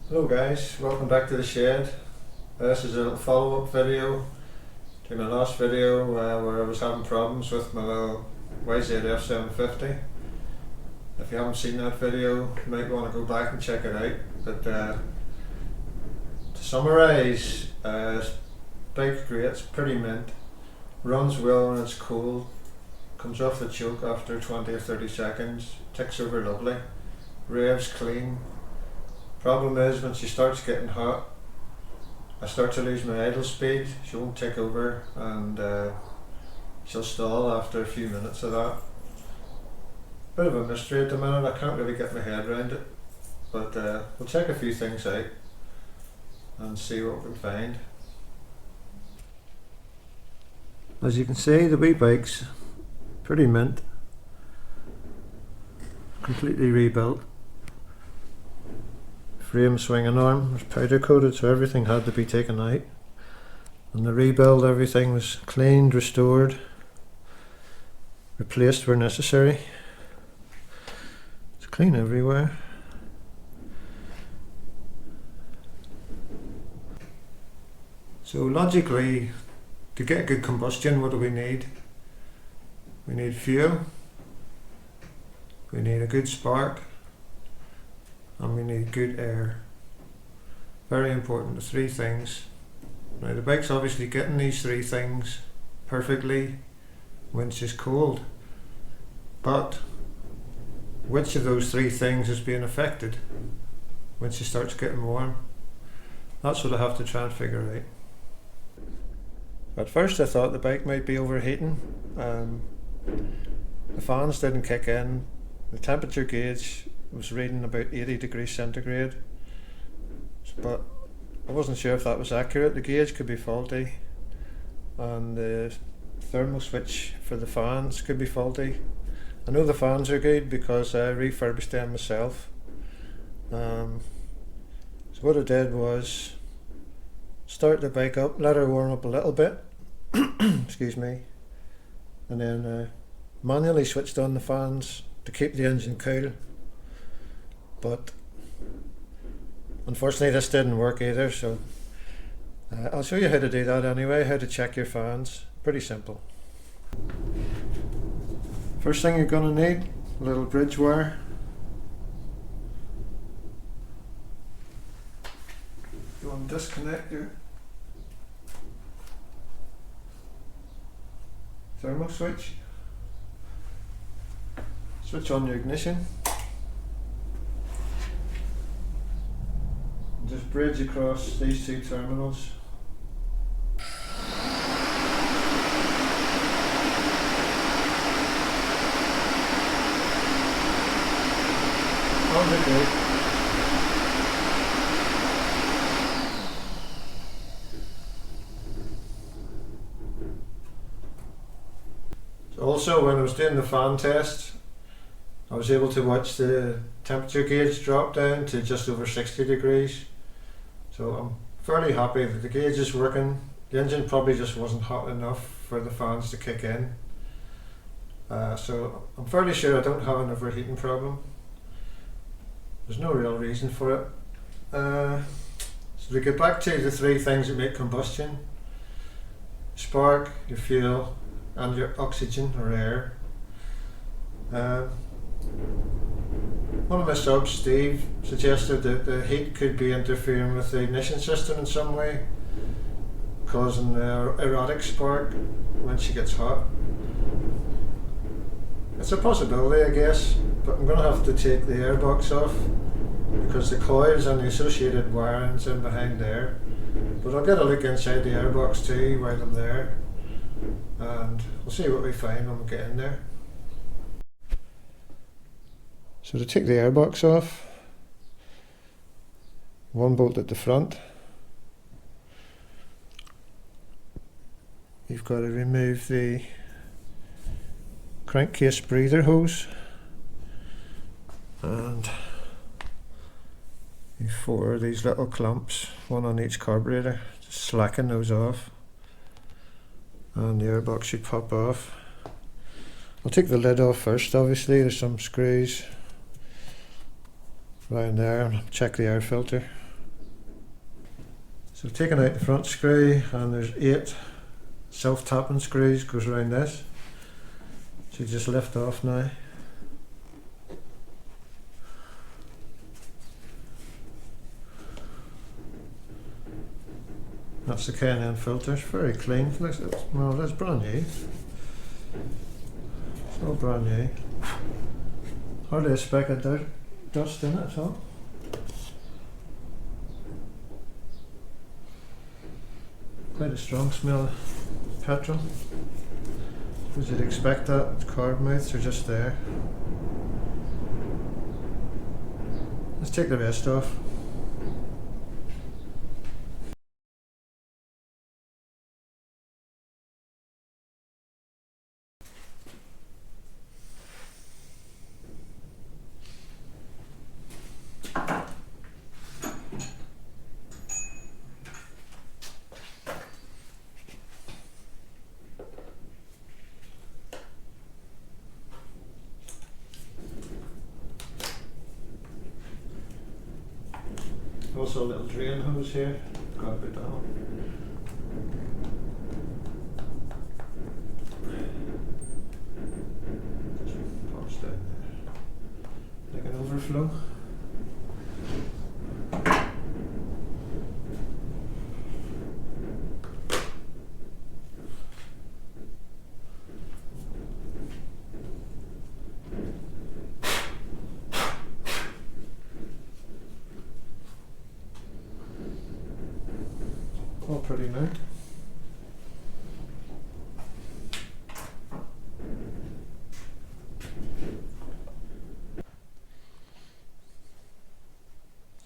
Hello guys, welcome back to the shed. This is a little follow-up video to my last video where I was having problems with my little YZF750. If you haven't seen that video, you might want to go back and check it out. But to summarise, bike's great, it's pretty mint, runs well when it's cold, comes off the choke after 20 or 30 seconds, ticks over lovely, revs clean. Problem is, when she starts getting hot, I start to lose my idle speed. She won't take over and she'll stall after a few minutes of that. Bit of a mystery at the minute, I can't really get my head around it, but we'll check a few things out and see what we can find. As you can see, the wee bike's pretty mint, completely rebuilt. Frame, swinging arm was powder coated, so everything had to be taken out. And the rebuild, everything was cleaned, restored, replaced where necessary. It's clean everywhere. So logically, to get good combustion, what do we need? We need fuel, we need a good spark, and we need good air. Very important, the three things. Now the bike's obviously getting these three things perfectly when she's cold, but which of those three things is being affected when she starts getting warm? That's what I have to try and figure out. At first I thought the bike might be overheating. The fans didn't kick in, the temperature gauge was reading about 80 degrees centigrade, but I wasn't sure if that was accurate. The gauge could be faulty and the thermal switch for the fans could be faulty. I know the fans are good because I refurbished them myself. So what I did was start the bike up, let her warm up a little bit excuse me, and then manually switched on the fans to keep the engine cool. But unfortunately this didn't work either, so I'll show you how to do that anyway, how to check your fans. Pretty simple. First thing you're going to need, a little bridge wire. You want to disconnect your thermal switch, switch on your ignition, just bridge across these two terminals. On the gate. Also, when I was doing the fan test, I was able to watch the temperature gauge drop down to just over 60 degrees. So I'm fairly happy that the gauge is working. The engine probably just wasn't hot enough for the fans to kick in. So I'm fairly sure I don't have an overheating problem. There's no real reason for it. So to get back to the three things that make combustion: spark, your fuel, and your oxygen or air. One of my subs, Steve, suggested that the heat could be interfering with the ignition system in some way, causing the erratic spark when she gets hot. It's a possibility, I guess, but I'm going to have to take the airbox off because the coils and the associated wiring's in behind there. But I'll get a look inside the airbox too while I'm there, and we'll see what we find when we get in there. So to take the airbox off, one bolt at the front, you've got to remove the crankcase breather hose, and you've four of these little clamps, one on each carburetor. Just slacken those off and the airbox should pop off. I'll take the lid off first. Obviously there's some screws around there, and check the air filter. So taking out the front screw, and there's 8 self-tapping screws goes around this. So you just lift off now. That's the K&N filters, very clean. Well, that's brand new. It's all brand new. Hardly a speck of dust in it at all. Quite a strong smell of petrol. As you'd expect that, the carb mouths are just there. Let's take the rest off. Also a little drain hose here. Got a bit down. Just pops down there. Like an overflow. All pretty now.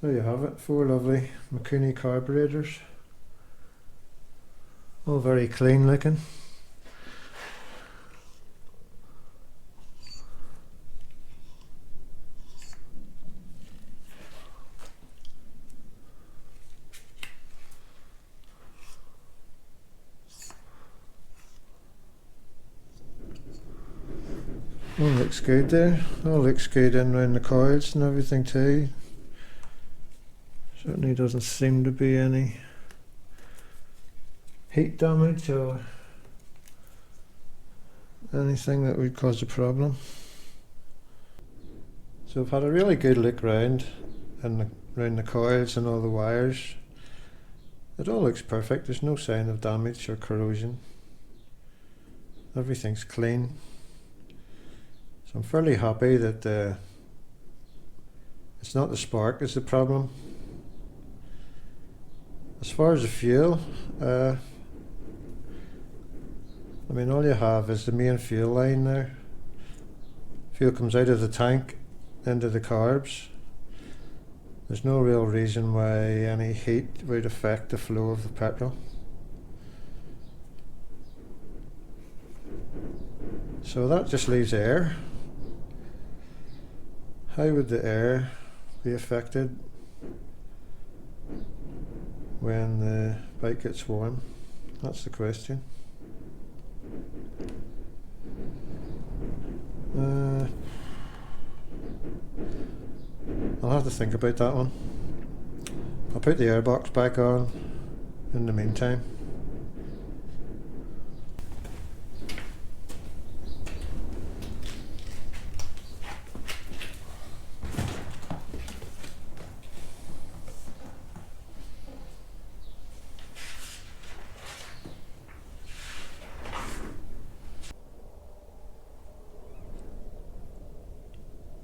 There you have it, 4 lovely Mikuni carburetors. All very clean looking. All looks good there. All looks good in around the coils and everything too. Certainly doesn't seem to be any heat damage or anything that would cause a problem. So I've had a really good look round the coils and all the wires. It all looks perfect. There's no sign of damage or corrosion. Everything's clean. So I'm fairly happy that it's not the spark is the problem. As far as the fuel, I mean, all you have is the main fuel line there. Fuel comes out of the tank into the carbs. There's no real reason why any heat would affect the flow of the petrol. So that just leaves air. How would the air be affected when the bike gets warm? That's the question. I'll have to think about that one. I'll put the airbox back on in the meantime.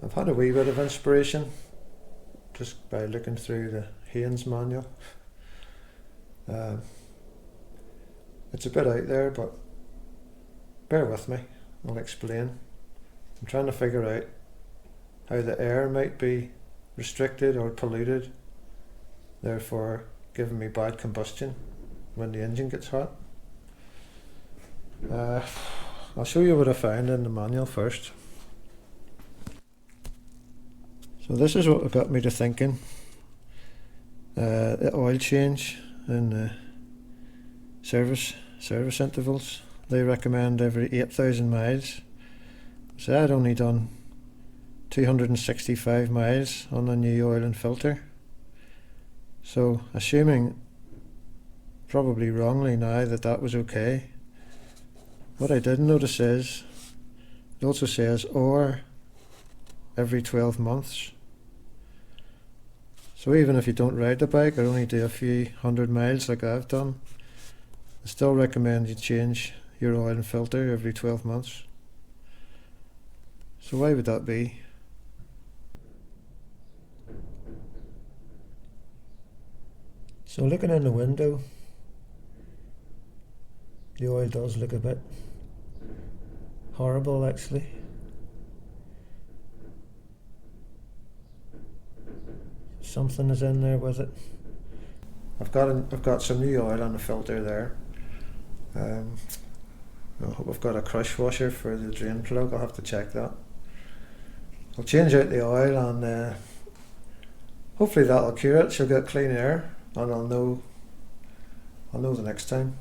I've had a wee bit of inspiration just by looking through the Haynes manual. It's a bit out there, but bear with me, I'll explain. I'm trying to figure out how the air might be restricted or polluted, therefore giving me bad combustion when the engine gets hot. I'll show you what I found in the manual first. So this is what got me to thinking. The oil change and the service intervals. They recommend every 8,000 miles. So I'd only done 265 miles on the new oil and filter. So assuming probably wrongly now, that that was okay. What I didn't notice is it also says or every 12 months. So even if you don't ride the bike or only do a few 100 miles like I've done, I still recommend you change your oil and filter every 12 months. So why would that be? So looking in the window, the oil does look a bit horrible actually. Something is in there with it. I've got some new oil on the filter there. I hope I've got a crush washer for the drain plug. I'll have to check that. I'll change out the oil and hopefully that'll cure it. She'll get clean air and I'll know the next time.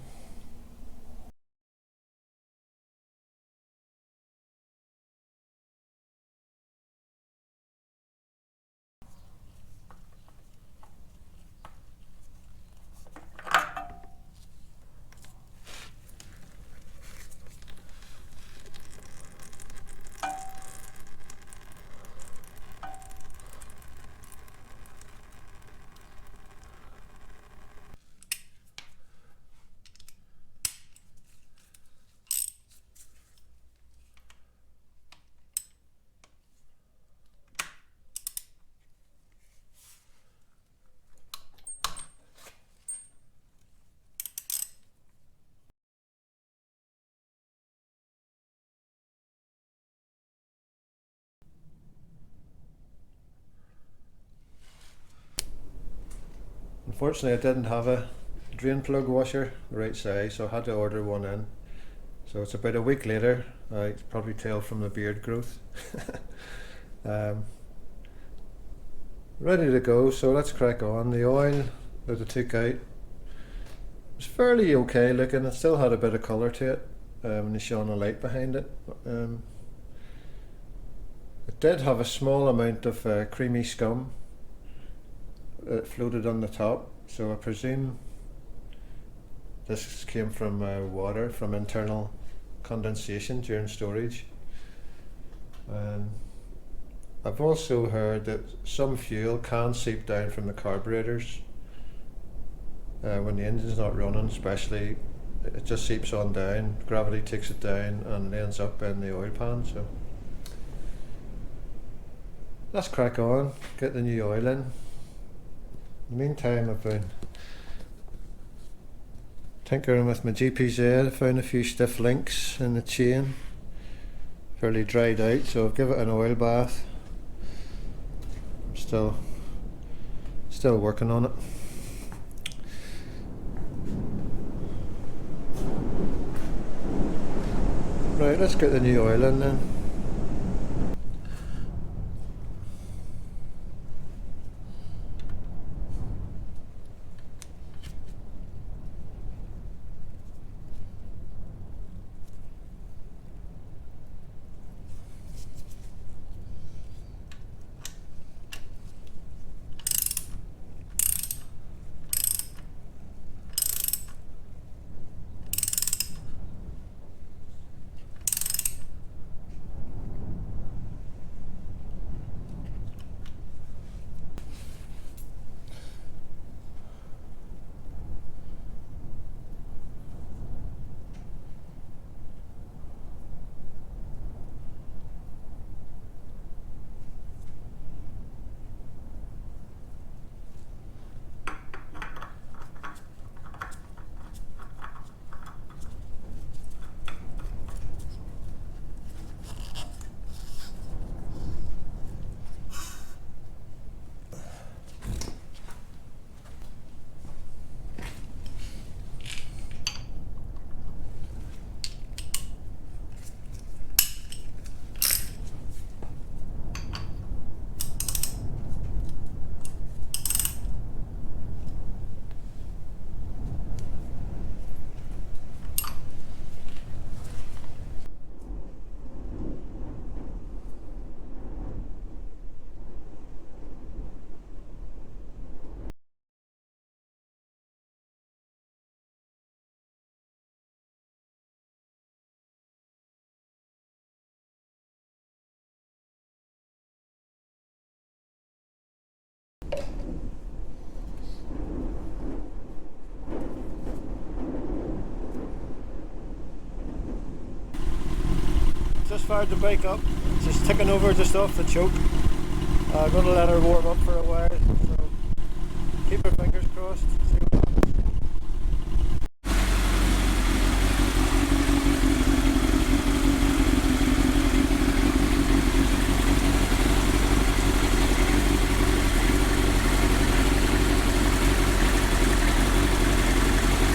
Unfortunately, I didn't have a drain plug washer the right size, so I had to order one in. So it's about a week later. I can probably tell from the beard growth. Ready to go, so let's crack on. The oil that I took out was fairly okay looking. It still had a bit of colour to it when you shone a light behind it. It did have a small amount of creamy scum that floated on the top, so I presume this came from water, from internal condensation during storage. I've also heard that some fuel can seep down from the carburetors when the engine's not running, especially. It just seeps on down, gravity takes it down and ends up in the oil pan. So let's crack on, get the new oil in. In the meantime, I've been tinkering with my GPZ. I found a few stiff links in the chain, fairly dried out, so I'll give it an oil bath. I'm still working on it. Right, let's get the new oil in then. fired the bike up, just ticking over just off the choke. I'm going to let her warm up for a while, so keep our fingers crossed, see what happens.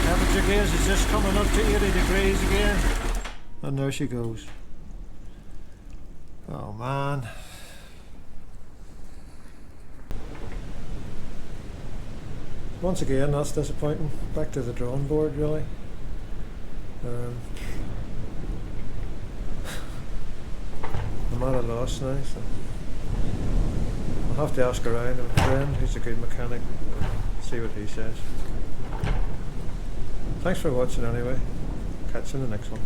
Temperature gauge is just coming up to 80 degrees again, and there she goes. Oh man. Once again, that's disappointing. Back to the drawing board, really. I'm at a loss now, so I'll have to ask around. A friend who's a good mechanic, see what he says. Thanks for watching anyway. Catch you in the next one.